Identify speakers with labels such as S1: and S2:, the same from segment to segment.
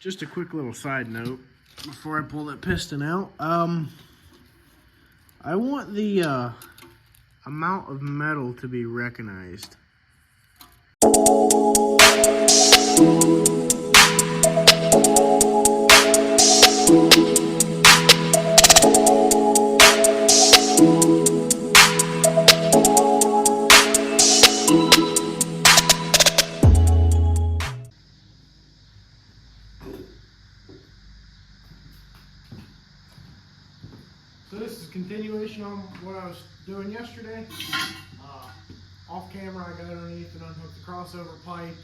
S1: Just a quick little side note before I pull that piston out. I want the amount of metal to be recognized. So this is a continuation on what I was doing yesterday. Off camera, I got underneath and unhooked the crossover pipe,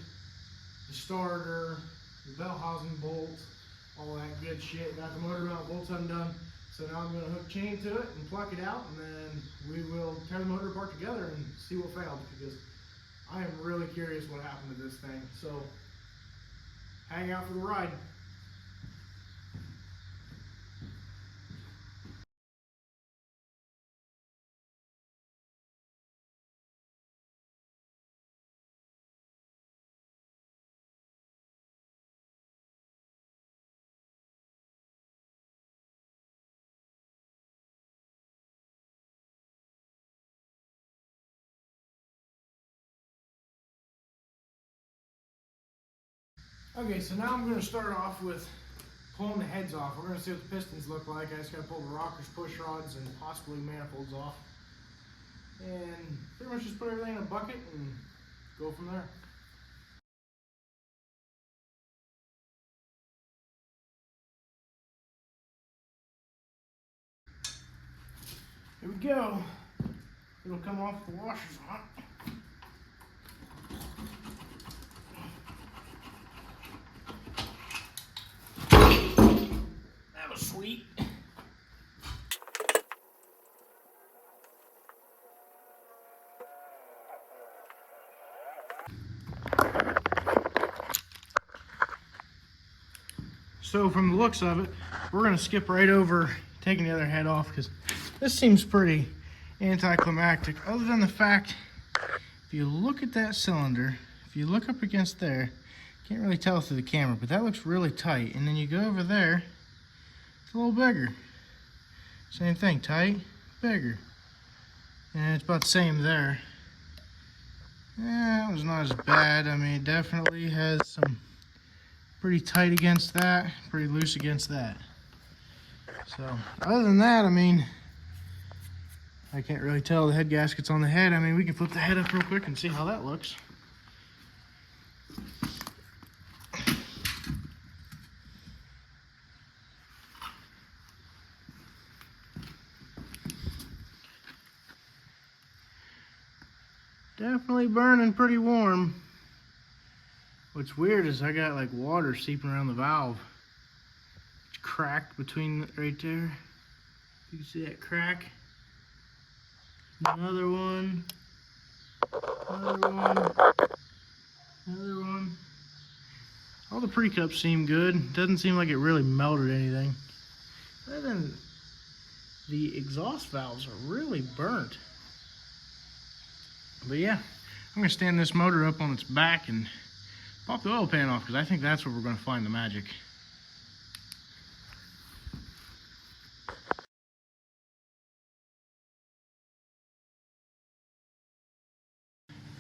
S1: the starter, the belt housing bolts, all that good shit. Got the motor mount bolts undone. So now I'm going to hook chain to it and pluck it out, and then we will tear the motor apart together and see what failed, because I am really curious what happened to this thing. So hang out for the ride. Okay, so now I'm going to start off with pulling the heads off. We're going to see what the pistons look like. I just got to pull the rockers, push rods, and possibly manifolds off. And pretty much just put everything in a bucket and go from there. Here we go. It'll come off the washers on. That was sweet. So from the looks of it, we're going to skip right over taking the other head off, because this seems pretty anticlimactic, other than the fact, if you look at that cylinder, if you look up against there, can't really tell through the camera, but that looks really tight. And then you go over there, it's a little bigger. Same thing, tight, bigger. And it's about the same there. Yeah, it was not as bad. I mean, it definitely has some pretty tight against that, pretty loose against that. So, other than that, I mean, I can't really tell the head gasket's on the head. I mean, we can flip the head up real quick and see how that looks. Definitely burning pretty warm. What's weird is I got like water seeping around the valve. It's cracked between right there. You can see that crack. Another one. Another one. Another one. All the pre-cups seem good. Doesn't seem like it really melted anything. Other than the exhaust valves are really burnt. But yeah, I'm going to stand this motor up on its back and pop the oil pan off, because I think that's where we're going to find the magic.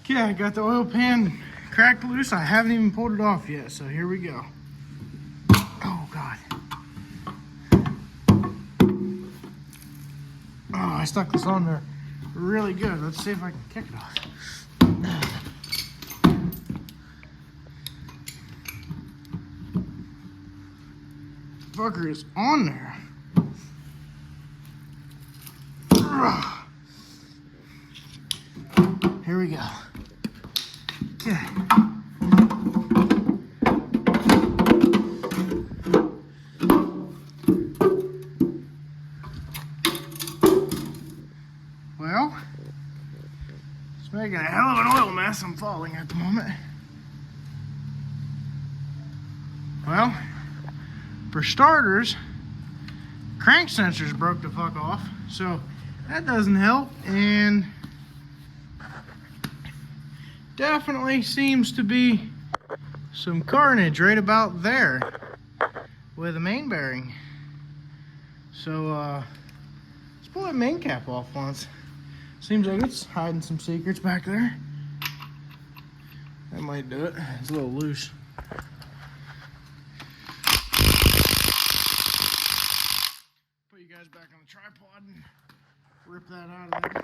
S1: Okay, I got the oil pan cracked loose. I haven't even pulled it off yet, so here we go. Oh, God. Oh, I stuck this on there really good. Let's see if I can kick it off. Fucker is on there. Here we go. Okay. Well, it's making a hell of an oil mess. I'm falling at the moment. Well, for starters, crank sensors broke the fuck off, so that doesn't help, and definitely seems to be some carnage right about there. with a main bearing. So let's pull that main cap off once. Seems like it's hiding some secrets back there. That might do it. It's a little loose. Put you guys back on the tripod and rip that out of there.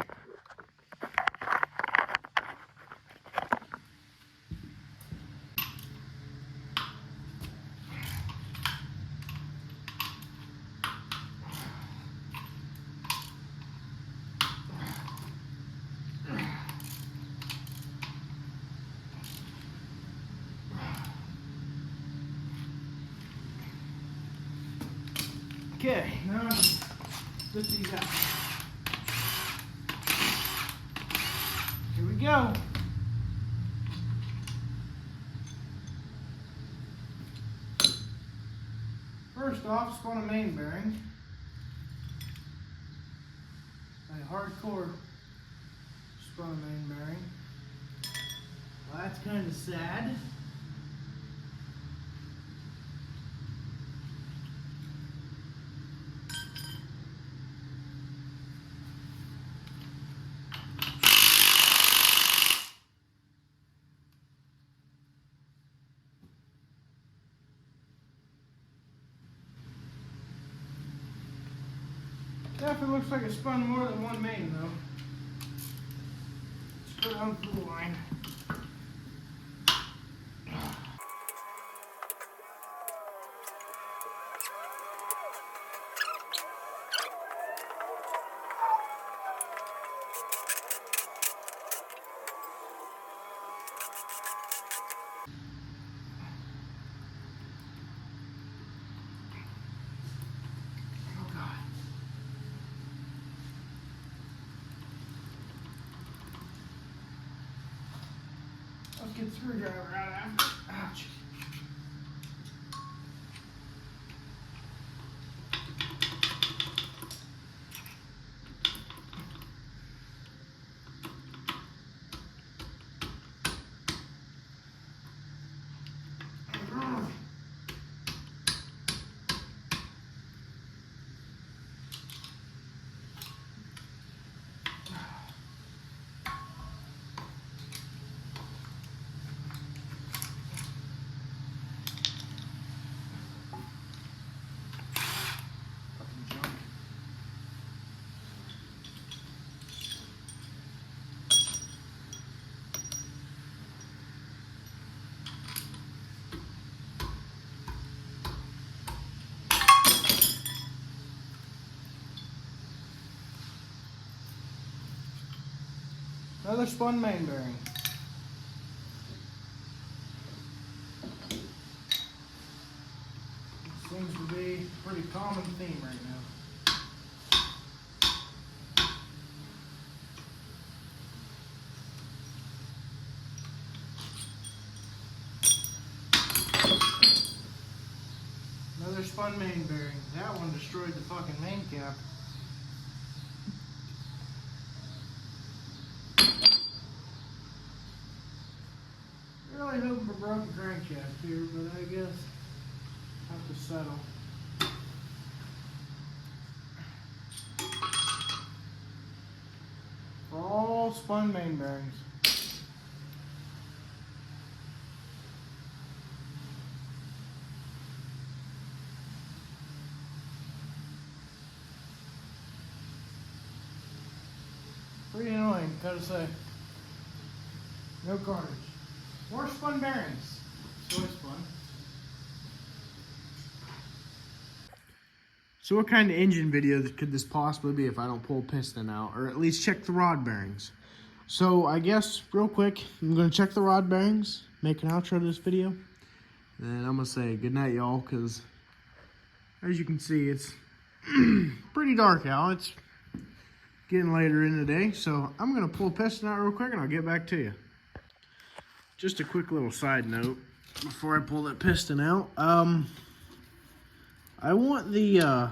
S1: Okay, now spit these out. Here we go. First off, spun a main bearing. A hardcore spun a main bearing. Well, that's kind of sad. Definitely looks like it spun more than one main though. Let's put it on the line. Let's get the screwdriver out after. Ouch. Another spun main bearing. Seems to be a pretty common theme right now. Another spun main bearing. That one destroyed the fucking main cap. Really hoping for broken crankshaft here, but I guess I'll have to settle. For all spun main bearings. Pretty annoying, gotta say. No carnage. More spun bearings. Soy spun. So what kind of engine video could this possibly be if I don't pull piston out, or at least check the rod bearings? So I guess real quick, I'm gonna check the rod bearings, make an outro to this video, and I'm gonna say good night, y'all, because as you can see, it's pretty dark out. It's getting later in the day, so I'm gonna pull piston out real quick and I'll get back to you. Just a quick little side note before I pull that piston out. I want the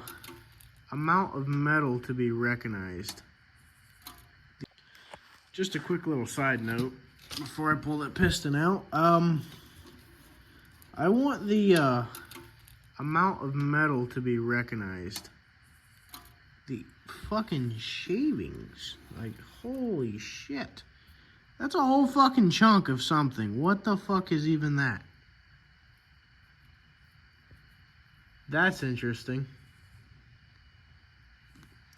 S1: amount of metal to be recognized. Just a quick little side note before I pull that piston out. I want the amount of metal to be recognized. The fucking shavings. Like, holy shit. That's a whole fucking chunk of something. What the fuck is even that? That's interesting.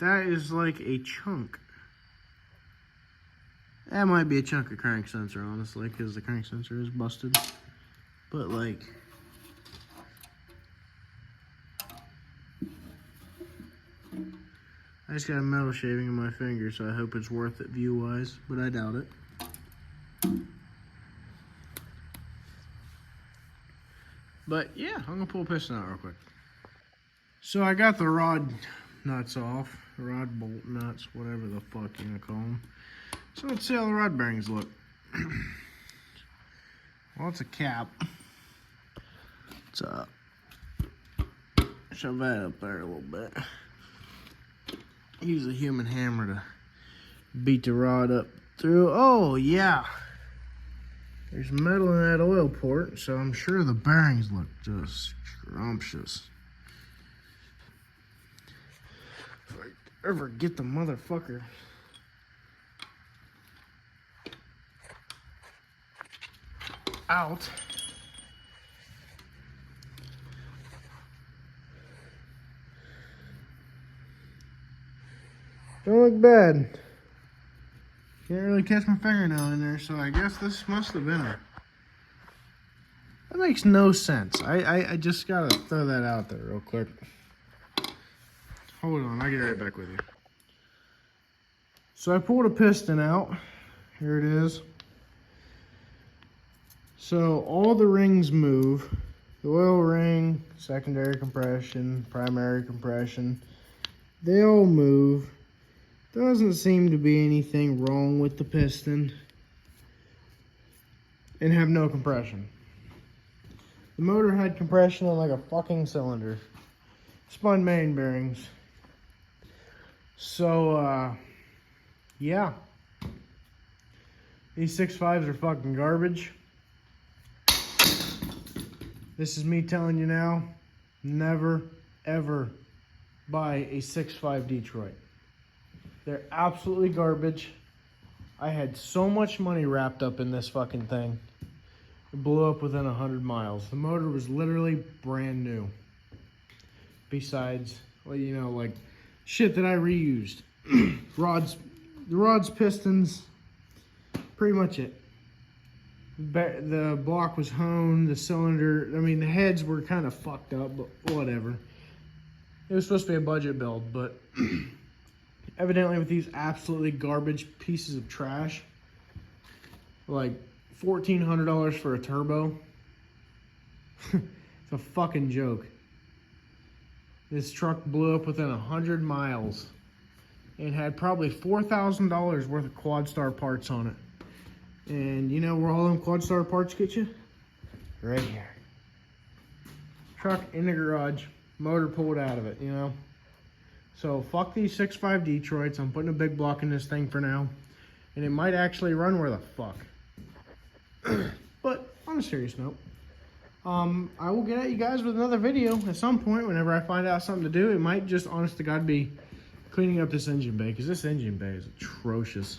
S1: That is like a chunk. That might be a chunk of crank sensor, honestly, because the crank sensor is busted. But like... I just got a metal shaving in my finger, so I hope it's worth it view-wise, but I doubt it. But yeah, I'm gonna pull a piston out real quick. So I got the rod nuts off, the rod bolt nuts, whatever the fuck you gonna call them. So let's see how the rod bearings look. Well, it's a cap. Let's shove that up there a little bit. Use a human hammer to beat the rod up through. Oh yeah, there's metal in that oil port, so I'm sure the bearings look just scrumptious. If I ever get the motherfucker out. Don't look bad. Can't really catch my fingernail in there, so I guess this must have been a... That makes no sense. I just gotta throw that out there real quick. Hold on, I'll get right back with you. So I pulled a piston out. Here it is. So all the rings move. The oil ring, secondary compression, primary compression. They all move. Doesn't seem to be anything wrong with the piston. And have no compression. The motor had compression on like a fucking cylinder. Spun main bearings. So, yeah. These 6.5s are fucking garbage. This is me telling you now, never, ever buy a 6.5 Detroit. They're absolutely garbage. I had so much money wrapped up in this fucking thing. It blew up within 100 miles. The motor was literally brand new. Besides, well, you know, like shit that I reused. The rods, pistons, pretty much it. The block was honed, the cylinder, I mean, the heads were kind of fucked up, but whatever. It was supposed to be a budget build, but evidently with these absolutely garbage pieces of trash, like $1,400 for a turbo, it's a fucking joke. This truck blew up within 100 miles and had probably $4,000 worth of Quadstar parts on it. And you know where all them Quadstar parts get you? Right here. Truck in the garage, motor pulled out of it, you know? So fuck these 6.5 Detroits. I'm putting a big block in this thing for now. And it might actually run where the fuck. But on a serious note, I will get at you guys with another video at some point whenever I find out something to do. It might just, honest to God, be cleaning up this engine bay, because this engine bay is atrocious.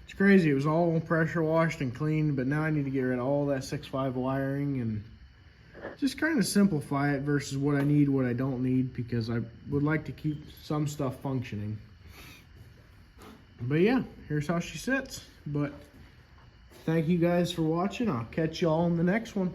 S1: It's crazy. It was all pressure washed and cleaned, but now I need to get rid of all that 6.5 wiring and just kind of simplify it versus what I need, what I don't need, because I would like to keep some stuff functioning. But yeah, here's how she sits. But thank you guys for watching. I'll catch y'all in the next one.